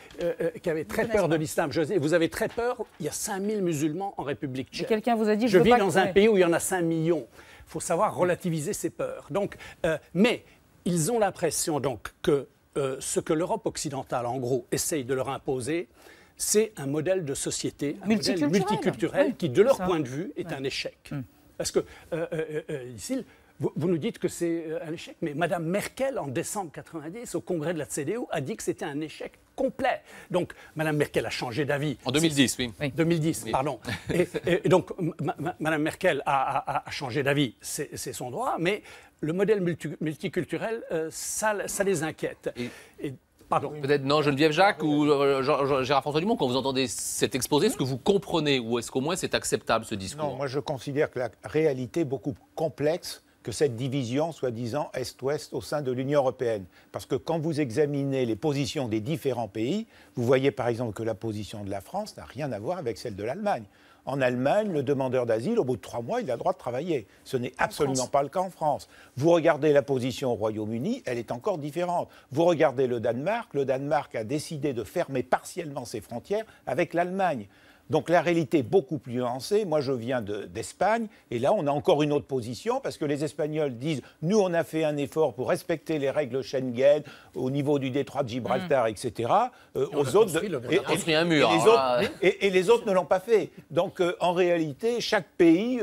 [SPEAKER 11] avaient très peur de l'islam. Vous avez très peur, il y a 5000 musulmans en République tchèque.
[SPEAKER 1] Quelqu'un vous a dit
[SPEAKER 11] je vis dans un pays où il y en a 5 millions. Il faut savoir relativiser ses peurs. Donc, mais ils ont l'impression donc que ce que l'Europe occidentale, en gros, essaye de leur imposer, c'est un modèle de société, un modèle multiculturel qui, de leur point de vue, est un échec. Parce que, ici, vous nous dites que c'est un échec, mais Mme Merkel, en décembre 1990, au congrès de la CDU, a dit que c'était un échec complet. Donc, Mme Merkel a changé d'avis.
[SPEAKER 5] En 2010, oui.
[SPEAKER 11] 2010, oui. Pardon. Et donc, Mme Merkel a changé d'avis, c'est son droit, mais le modèle multiculturel, ça les inquiète. Pardon.
[SPEAKER 5] Peut-être non, Geneviève Jacques ou Gérard-François Dumont, quand vous entendez cet exposé, est-ce que vous comprenez ou est-ce qu'au moins c'est acceptable ce discours?
[SPEAKER 10] Non, moi je considère que la réalité est beaucoup plus complexe que cette division, soi-disant, Est-Ouest au sein de l'Union européenne. Parce que quand vous examinez les positions des différents pays, vous voyez par exemple que la position de la France n'a rien à voir avec celle de l'Allemagne. En Allemagne, le demandeur d'asile, au bout de 3 mois, il a le droit de travailler. Ce n'est absolument pas le cas en France. Vous regardez la position au Royaume-Uni, elle est encore différente. Vous regardez le Danemark a décidé de fermer partiellement ses frontières avec l'Allemagne. Donc la réalité est beaucoup plus nuancée. Moi, je viens d'Espagne, et là, on a encore une autre position, parce que les Espagnols disent « Nous, on a fait un effort pour respecter les règles Schengen au niveau du détroit de Gibraltar, etc. » Aux autres,
[SPEAKER 5] construit un mur.
[SPEAKER 10] Et les autres ne l'ont pas fait. Donc, en réalité, chaque pays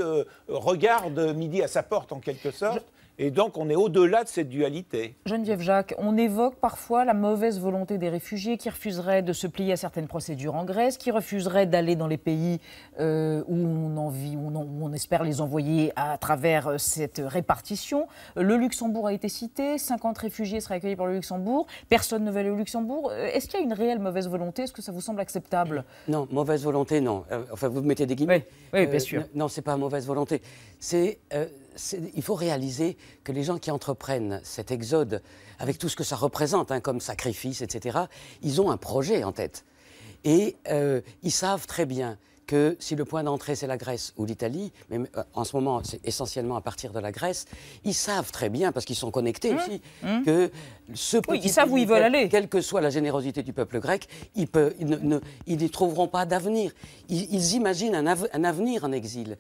[SPEAKER 10] regarde midi à sa porte, en quelque sorte. Et donc, on est au-delà de cette dualité.
[SPEAKER 1] Geneviève Jacques, on évoque parfois la mauvaise volonté des réfugiés qui refuseraient de se plier à certaines procédures en Grèce, qui refuseraient d'aller dans les pays où on espère les envoyer à travers cette répartition. Le Luxembourg a été cité, 50 réfugiés seraient accueillis par le Luxembourg. Personne ne veut aller au Luxembourg. Est-ce qu'il y a une réelle mauvaise volonté? Est-ce que ça vous semble acceptable?
[SPEAKER 12] Non, mauvaise volonté, non. Enfin, vous mettez des guillemets.
[SPEAKER 1] Oui, bien sûr.
[SPEAKER 12] Non, ce n'est pas mauvaise volonté. Il faut réaliser que les gens qui entreprennent cet exode, avec tout ce que ça représente, comme sacrifice, etc., ils ont un projet en tête. Et ils savent très bien que si le point d'entrée c'est la Grèce ou l'Italie, mais en ce moment c'est essentiellement à partir de la Grèce, ils savent très bien, parce qu'ils sont connectés aussi, que ce petit
[SPEAKER 1] ils savent où ils veulent aller.
[SPEAKER 12] Quelle que soit la générosité du peuple grec, ils n'y trouveront pas d'avenir. Ils imaginent un avenir en exil.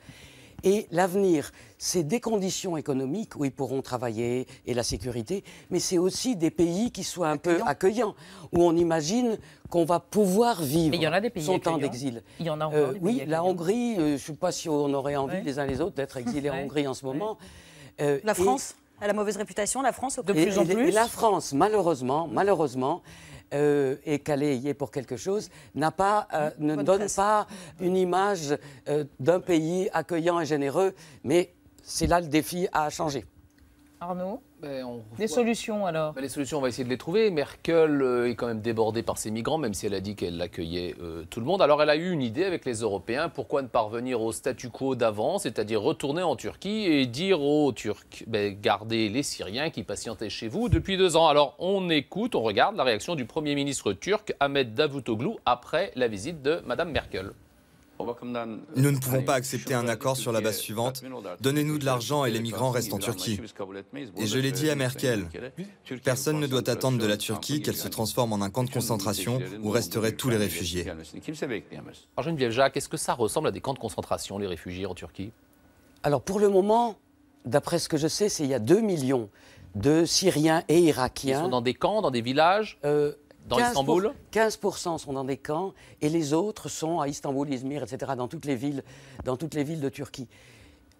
[SPEAKER 12] Et l'avenir, c'est des conditions économiques où ils pourront travailler et la sécurité, mais c'est aussi des pays qui soient un peu accueillants, où on imagine qu'on va pouvoir vivre son temps d'exil.
[SPEAKER 1] Il y en a encore des pays
[SPEAKER 12] oui, la Hongrie, je ne sais pas si on aurait envie les uns les autres d'être exilés en Hongrie en ce moment.
[SPEAKER 6] La France a la mauvaise réputation, la France
[SPEAKER 1] de plus en plus.
[SPEAKER 12] Et la France, malheureusement, et qu'elle y est pour quelque chose, ne donne pas une image d'un pays accueillant et généreux, mais c'est là le défi à changer.
[SPEAKER 1] Arnaud, des solutions alors?
[SPEAKER 5] Les solutions, on va essayer de les trouver. Merkel est quand même débordée par ces migrants, même si elle a dit qu'elle accueillait tout le monde. Alors elle a eu une idée avec les Européens. Pourquoi ne pas revenir au statu quo d'avant, c'est-à-dire retourner en Turquie et dire aux Turcs, gardez les Syriens qui patientaient chez vous depuis 2 ans. Alors on écoute, on regarde la réaction du Premier ministre turc Ahmet Davutoglu après la visite de Madame Merkel.
[SPEAKER 15] Nous ne pouvons pas accepter un accord sur la base suivante. Donnez-nous de l'argent et les migrants restent en Turquie. Et je l'ai dit à Merkel, personne ne doit attendre de la Turquie qu'elle se transforme en un camp de concentration où resteraient tous les réfugiés.
[SPEAKER 5] Alors Geneviève Jacques, est-ce que ça ressemble à des camps de concentration, les réfugiés en Turquie?
[SPEAKER 12] Alors pour le moment, d'après ce que je sais, il y a 2 millions de Syriens et Irakiens.
[SPEAKER 5] Ils sont dans des camps, dans des villages dans Istanbul
[SPEAKER 12] 15% sont dans des camps et les autres sont à Istanbul, Izmir, etc., dans toutes les villes de Turquie,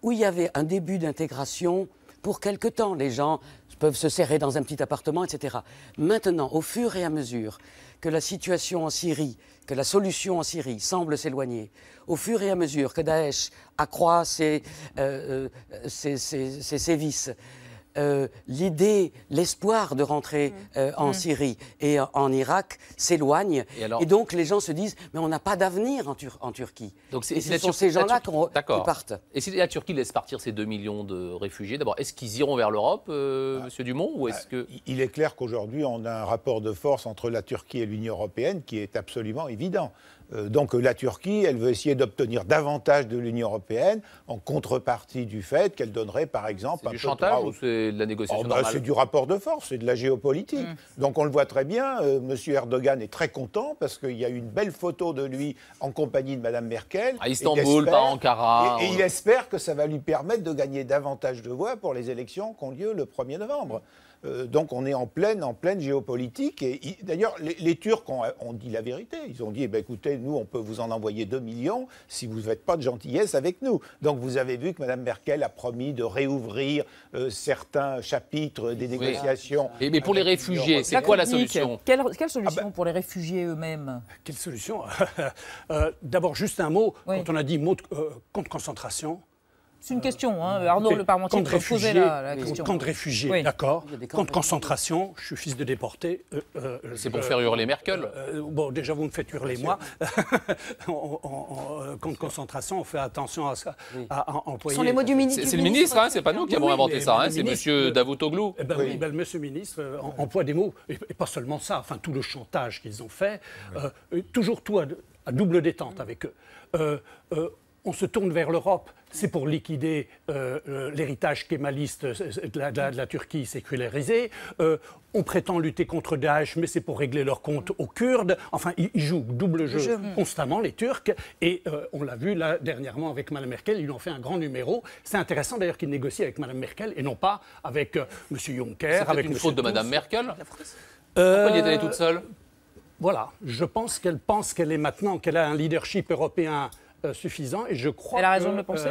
[SPEAKER 12] où il y avait un début d'intégration pour quelque temps. Les gens peuvent se serrer dans un petit appartement, etc. Maintenant, au fur et à mesure que la situation en Syrie, que la solution en Syrie semble s'éloigner, au fur et à mesure que Daesh accroît ses sévices, l'idée, l'espoir de rentrer en Syrie et en Irak s'éloigne. Et donc les gens se disent, mais on n'a pas d'avenir en Turquie. Donc ce sont ces gens-là qui partent.
[SPEAKER 5] Et si la Turquie laisse partir ces 2 millions de réfugiés, d'abord, est-ce qu'ils iront vers l'Europe, Monsieur Dumont, ou est-ce que...
[SPEAKER 10] Il est clair qu'aujourd'hui, on a un rapport de force entre la Turquie et l'Union européenne qui est absolument évident. Donc la Turquie, elle veut essayer d'obtenir davantage de l'Union européenne en contrepartie du fait qu'elle donnerait, par exemple...
[SPEAKER 5] C'est du chantage ou c'est de la négociation normale?
[SPEAKER 10] C'est du rapport de force, c'est de la géopolitique. Donc on le voit très bien, M. Erdogan est très content parce qu'il y a une belle photo de lui en compagnie de Mme Merkel.
[SPEAKER 5] À Istanbul, pas Ankara.
[SPEAKER 10] Et il espère que ça va lui permettre de gagner davantage de voix pour les élections qui ont lieu le 1er novembre. Donc on est en pleine géopolitique. Et d'ailleurs, les Turcs ont dit la vérité. Ils ont dit, écoutez, nous, on peut vous en envoyer 2 millions si vous ne faites pas de gentillesse avec nous. Donc vous avez vu que Mme Merkel a promis de réouvrir certains chapitres des négociations.
[SPEAKER 5] Mais pour les réfugiés, c'est quoi la solution?
[SPEAKER 1] Quelle solution pour les réfugiés eux-mêmes?
[SPEAKER 11] Quelle solution? D'abord, juste un mot. Quand on a dit camp de concentration...
[SPEAKER 1] C'est une question, Arnaud Le Parmentier peut poser la question.
[SPEAKER 11] Camp de réfugiés, d'accord. Camp de concentration, je suis fils de déporté.
[SPEAKER 5] C'est pour faire hurler Merkel.
[SPEAKER 11] Bon, déjà, vous me faites hurler, moi. Camp de concentration, on fait attention à ça, à employer...
[SPEAKER 6] Ce sont les mots du ministre.
[SPEAKER 5] C'est le ministre, c'est pas nous qui avons inventé ça, c'est M. Davutoglu.
[SPEAKER 11] Oui, Monsieur le ministre emploie des mots, et pas seulement ça, enfin tout le chantage qu'ils ont fait, toujours tout à double détente avec eux. on se tourne vers l'Europe, c'est pour liquider l'héritage kémaliste de la Turquie sécularisée. On prétend lutter contre Daesh, mais c'est pour régler leurs comptes aux Kurdes. Enfin, ils jouent double jeu constamment, les Turcs. Et on l'a vu là dernièrement avec Mme Merkel, ils lui ont fait un grand numéro. C'est intéressant d'ailleurs qu'ils négocient avec Mme Merkel et non pas avec M. Juncker.
[SPEAKER 5] C'est une faute de Mme Merkel. Pourquoi elle y est allée toute seule?
[SPEAKER 11] Voilà, je pense qu'elle est maintenant, qu'elle a un leadership européen suffisant et je crois
[SPEAKER 1] elle a raison de le penser.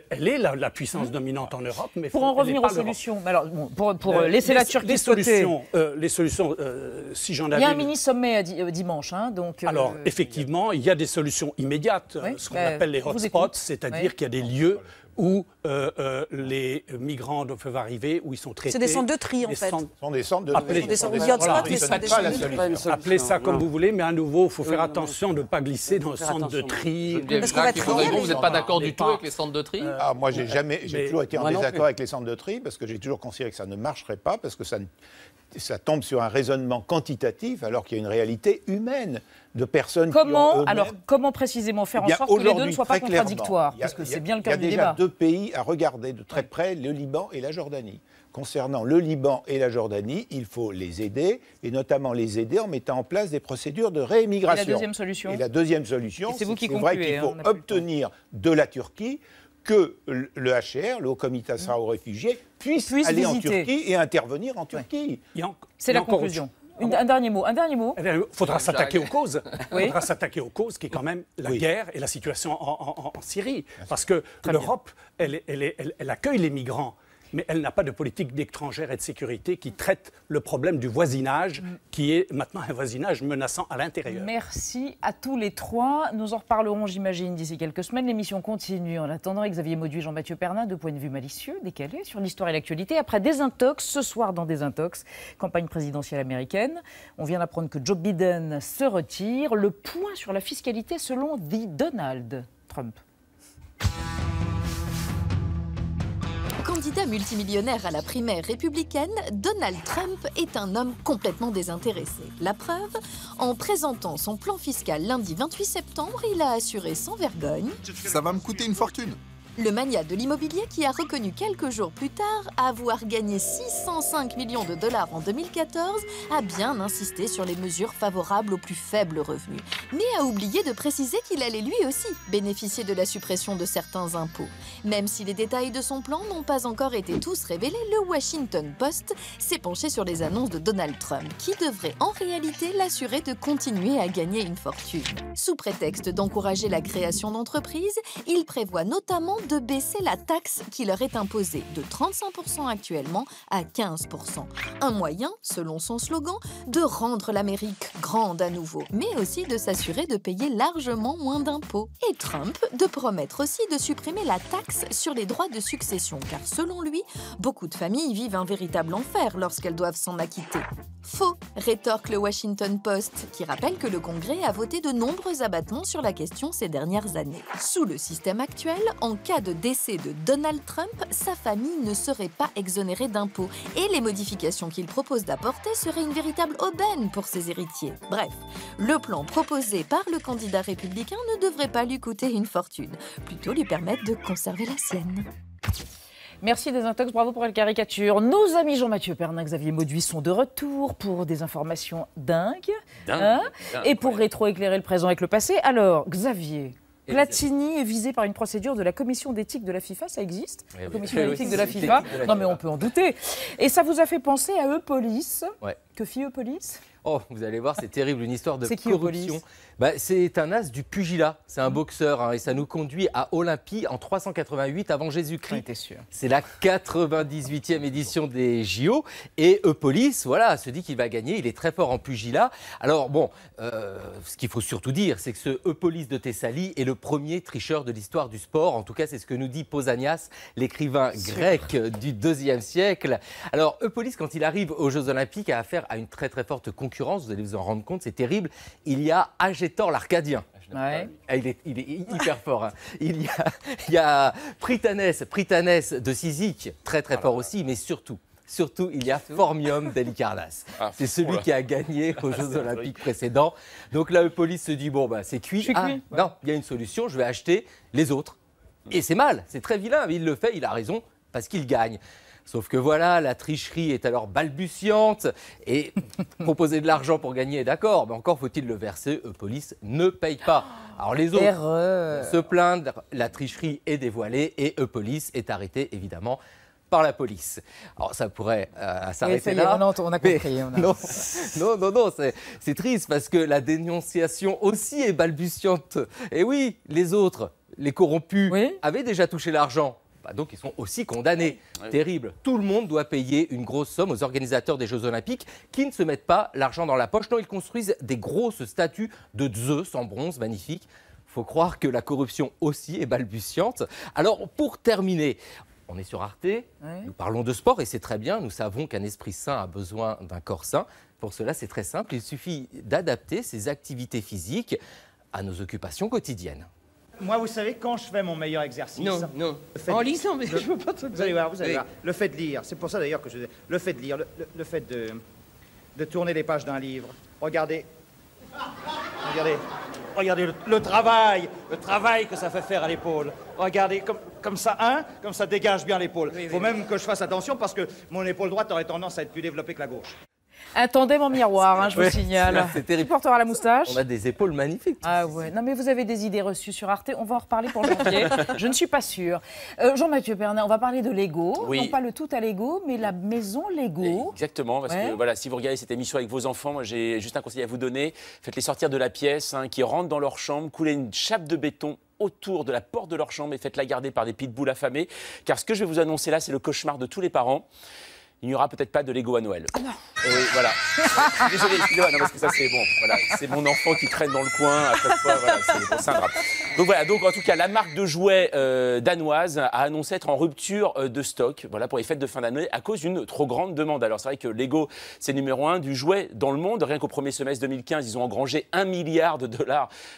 [SPEAKER 11] Elle est la puissance dominante en Europe. Mais
[SPEAKER 1] pour en revenir aux solutions, alors, bon, pour laisser la Turquie sauter.
[SPEAKER 11] Les solutions, si j'en avais...
[SPEAKER 1] Il y a un mini-sommet dimanche. Hein, donc,
[SPEAKER 11] alors, effectivement, il y a des solutions immédiates, ce qu'on appelle les hotspots, c'est-à-dire qu'il y a des lieux où les migrants peuvent arriver, où ils sont traités.
[SPEAKER 6] C'est des centres de tri, en fait.
[SPEAKER 10] Ce sont des centres de tri.
[SPEAKER 11] Appelez ça comme vous voulez, mais à nouveau, il faut faire attention de ne pas glisser dans le centre de tri.
[SPEAKER 5] Vous n'êtes pas d'accord du tout avec les centres de tri?
[SPEAKER 10] Moi, j'ai toujours été en désaccord avec les centres de tri, parce que j'ai toujours considéré que ça ne marcherait pas, parce que ça tombe sur un raisonnement quantitatif, alors qu'il y a une réalité humaine de personnes
[SPEAKER 1] comment précisément faire en sorte que les deux ne soient pas contradictoires? Parce que c'est bien le cœur du débat.
[SPEAKER 10] Il y a déjà deux pays à regarder de très près, le Liban et la Jordanie. Concernant le Liban et la Jordanie, il faut les aider, et notamment les aider en mettant en place des procédures de réémigration.
[SPEAKER 1] Et la deuxième solution?
[SPEAKER 10] Et la deuxième solution,
[SPEAKER 1] c'est
[SPEAKER 10] vrai qu'il faut obtenir de la Turquie que le HCR, le Haut Commissariat aux réfugiés, puisse aller en Turquie et intervenir en Turquie.
[SPEAKER 1] C'est la conclusion. Un dernier mot.
[SPEAKER 11] Il faudra s'attaquer aux causes. Il faudra s'attaquer aux causes, qui est quand même la guerre et la situation en Syrie. Parce que l'Europe, elle accueille les migrants, mais elle n'a pas de politique d'étrangère et de sécurité qui traite le problème du voisinage, qui est maintenant un voisinage menaçant à l'intérieur.
[SPEAKER 1] Merci à tous les trois. Nous en reparlerons, j'imagine, d'ici quelques semaines. L'émission continue. En attendant, Xavier Mauduit et Jean-Mathieu Pernin, deux points de vue malicieux, décalés sur l'histoire et l'actualité. Après Désintox, ce soir dans Désintox, campagne présidentielle américaine. On vient d'apprendre que Joe Biden se retire. Le point sur la fiscalité selon Donald Trump.
[SPEAKER 16] Candidat multimillionnaire à la primaire républicaine, Donald Trump est un homme complètement désintéressé. La preuve, en présentant son plan fiscal lundi 28 septembre, il a assuré sans vergogne...
[SPEAKER 17] Ça va me coûter une fortune.
[SPEAKER 16] Le magnat de l'immobilier qui a reconnu quelques jours plus tard avoir gagné 605 millions de dollars en 2014 a bien insisté sur les mesures favorables aux plus faibles revenus, mais a oublié de préciser qu'il allait lui aussi bénéficier de la suppression de certains impôts. Même si les détails de son plan n'ont pas encore été tous révélés, le Washington Post s'est penché sur les annonces de Donald Trump, qui devrait en réalité l'assurer de continuer à gagner une fortune. Sous prétexte d'encourager la création d'entreprises, il prévoit notamment de baisser la taxe qui leur est imposée de 35% actuellement à 15%. Un moyen, selon son slogan, de rendre l'Amérique grande à nouveau, mais aussi de s'assurer de payer largement moins d'impôts. Et Trump de promettre aussi de supprimer la taxe sur les droits de succession, car selon lui, beaucoup de familles vivent un véritable enfer lorsqu'elles doivent s'en acquitter. Faux, rétorque le Washington Post, qui rappelle que le Congrès a voté de nombreux abattements sur la question ces dernières années. Sous le système actuel, en cas de décès de Donald Trump, sa famille ne serait pas exonérée d'impôts et les modifications qu'il propose d'apporter seraient une véritable aubaine pour ses héritiers. Bref, le plan proposé par le candidat républicain ne devrait pas lui coûter une fortune, plutôt lui permettre de conserver la sienne.
[SPEAKER 1] Merci Désintox, bravo pour la caricature. Nos amis Jean-Mathieu Pernin, Xavier Mauduit sont de retour pour des informations dingues. Et pour rétroéclairer le présent avec le passé. Alors, Xavier, Platini est visé par une procédure de la commission d'éthique de la FIFA, ça existe? La commission d'éthique de la FIFA? Non mais on peut en douter. Et ça vous a fait penser à Eupolis. Que fit Eupolis?
[SPEAKER 5] Oh, vous allez voir, c'est terrible, une histoire de corruption. C'est un as du pugilat, c'est un boxeur, et ça nous conduit à Olympie en 388 avant Jésus-Christ. C'est la 98e édition des JO, et Eupolis, voilà, se dit qu'il va gagner, il est très fort en pugilat. Alors bon, ce qu'il faut surtout dire, c'est que ce Eupolis de Thessalie est le premier tricheur de l'histoire du sport, en tout cas c'est ce que nous dit Pausanias, l'écrivain grec du IIe siècle. Alors Eupolis, quand il arrive aux Jeux Olympiques, a affaire à une très très forte concurrence, vous allez vous en rendre compte, c'est terrible. Il y a Agétor l'Arcadien. Il est hyper fort. Hein. Il y a Prytanès de Cyzique, très très fort aussi, mais surtout, il y a Formium d'Halicarnasse. C'est celui qui a gagné aux Jeux Olympiques précédents. Donc là, Eupolis se dit, bon, c'est cuit. Non, il y a une solution, je vais acheter les autres.
[SPEAKER 18] Et c'est mal, c'est très vilain, mais il le fait, il a raison, parce qu'il gagne. Sauf que voilà, la tricherie est alors balbutiante et proposer de l'argent pour gagner, d'accord, mais encore faut-il le verser, Police ne paye pas. Alors les autres se plaignent, la tricherie est dévoilée et Police est arrêté évidemment par la police. Alors ça pourrait s'arrêter là.
[SPEAKER 1] On a compris.
[SPEAKER 18] Non, c'est triste parce que la dénonciation aussi est balbutiante. Et oui, les autres, les corrompus, avaient déjà touché l'argent. Donc ils sont aussi condamnés. Terrible. Tout le monde doit payer une grosse somme aux organisateurs des Jeux Olympiques qui ne se mettent pas l'argent dans la poche. Non, ils construisent des grosses statues de Zeus en bronze, magnifiques. Il faut croire que la corruption aussi est balbutiante. Alors pour terminer, on est sur Arte, nous parlons de sport et c'est très bien. Nous savons qu'un esprit sain a besoin d'un corps sain. Pour cela, c'est très simple. Il suffit d'adapter ses activités physiques à nos occupations quotidiennes.
[SPEAKER 19] Moi, vous savez, quand je fais mon meilleur exercice...
[SPEAKER 20] Non. En lisant, mais je veux pas tout
[SPEAKER 19] Vous allez voir. Le fait de lire, c'est pour ça d'ailleurs que je... Le fait de lire, le fait de tourner les pages d'un livre. Regardez le travail que ça fait faire à l'épaule. Regardez, comme ça dégage bien l'épaule. Faut même que je fasse attention parce que mon épaule droite aurait tendance à être plus développée que la gauche.
[SPEAKER 1] Un tandem en miroir, je vous signale.
[SPEAKER 18] C'est terrible.
[SPEAKER 1] Porteur à la moustache.
[SPEAKER 18] On a des épaules magnifiques.
[SPEAKER 1] Ah ouais. Non mais vous avez des idées reçues sur Arte. On va en reparler pour janvier. Je ne suis pas sûre. Jean-Mathieu Pernin, on va parler de Lego.
[SPEAKER 21] Oui.
[SPEAKER 1] Non pas le tout à Lego, mais la maison Lego.
[SPEAKER 21] Exactement. Parce que voilà, si vous regardez cette émission avec vos enfants, moi j'ai juste un conseil à vous donner. Faites-les sortir de la pièce, qu'ils rentrent dans leur chambre, coulez une chape de béton autour de la porte de leur chambre et faites-la garder par des pitbulls affamés. Car ce que je vais vous annoncer là, c'est le cauchemar de tous les parents. Il n'y aura peut-être pas de Lego à Noël.
[SPEAKER 1] Ah non.
[SPEAKER 21] Voilà. Désolé, excusez-moi, non, parce que ça c'est bon. Voilà, c'est mon enfant qui traîne dans le coin à chaque fois. Voilà, c'est un drame. Donc voilà, donc en tout cas, la marque de jouets danoise a annoncé être en rupture de stock, voilà, pour les fêtes de fin d'année à cause d'une trop grande demande. Alors c'est vrai que Lego, c'est numéro 1 du jouet dans le monde. Rien qu'au premier semestre 2015, ils ont engrangé 1 milliard d'euros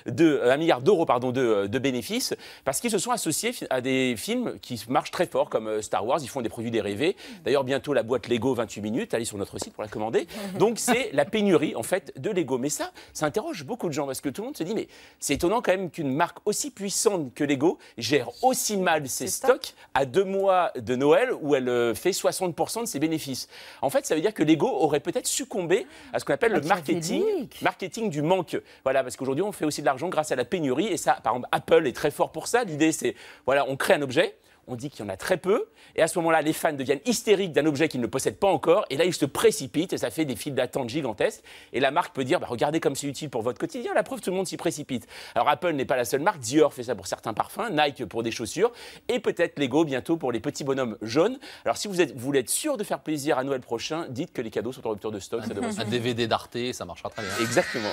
[SPEAKER 21] de bénéfices parce qu'ils se sont associés à des films qui marchent très fort comme Star Wars. Ils font des produits dérivés. D'ailleurs, bientôt la boîte Lego 28 minutes, allez sur notre site pour la commander. Donc c'est la pénurie en fait de Lego. Mais ça interroge beaucoup de gens parce que tout le monde se dit mais c'est étonnant quand même qu'une marque aussi puissante que Lego gère aussi mal ses stocks à 2 mois de Noël où elle fait 60% de ses bénéfices. En fait, ça veut dire que Lego aurait peut-être succombé à ce qu'on appelle le marketing du manque. Voilà, parce qu'aujourd'hui on fait aussi de l'argent grâce à la pénurie et ça, par exemple, Apple est très fort pour ça. L'idée c'est voilà, on crée un objet. On dit qu'il y en a très peu, et à ce moment-là, les fans deviennent hystériques d'un objet qu'ils ne possèdent pas encore, et là, ils se précipitent, et ça fait des files d'attente gigantesques, et la marque peut dire, regardez comme c'est utile pour votre quotidien, la preuve, tout le monde s'y précipite. Alors Apple n'est pas la seule marque, Dior fait ça pour certains parfums, Nike pour des chaussures, et peut-être Lego bientôt pour les petits bonhommes jaunes. Alors si vous voulez être sûr de faire plaisir à Noël prochain, dites que les cadeaux sont en rupture de stock.
[SPEAKER 5] Un DVD d'Arte, ça marchera très bien.
[SPEAKER 21] Exactement.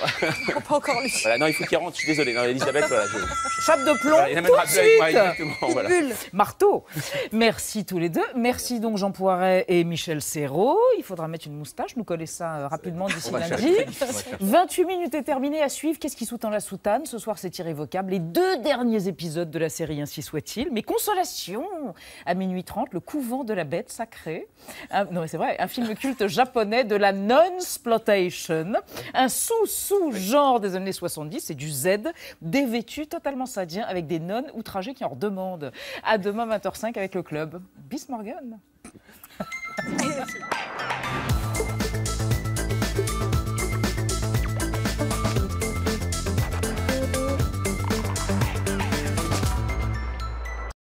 [SPEAKER 6] Pas encore lui.
[SPEAKER 21] Voilà, non, il faut qu'il rentre, je suis désolé. Non, Elisabeth, voilà.
[SPEAKER 1] Chape de plomb,
[SPEAKER 21] voilà, il
[SPEAKER 1] tout de suite.
[SPEAKER 21] Exactement, voilà.
[SPEAKER 1] Marteau. Merci tous les deux. Merci donc Jean Poiret et Michel Serrault. Il faudra mettre une moustache, nous coller ça rapidement d'ici lundi. 28 minutes est terminé. À suivre, qu'est-ce qui sous-tend la soutane? Ce soir, c'est irrévocable. Les 2 derniers épisodes de la série Ainsi soit-il. Mais consolation, à minuit 30, Le couvent de la bête sacrée. Non mais c'est vrai, un film culte japonais de la non-sploitation. Un sous-genre des années 70, c'est du Z, dévêtu, totalement sadien, avec des nonnes outragées qui en redemandent. À demain 20h05 avec le club. Bis Morgan.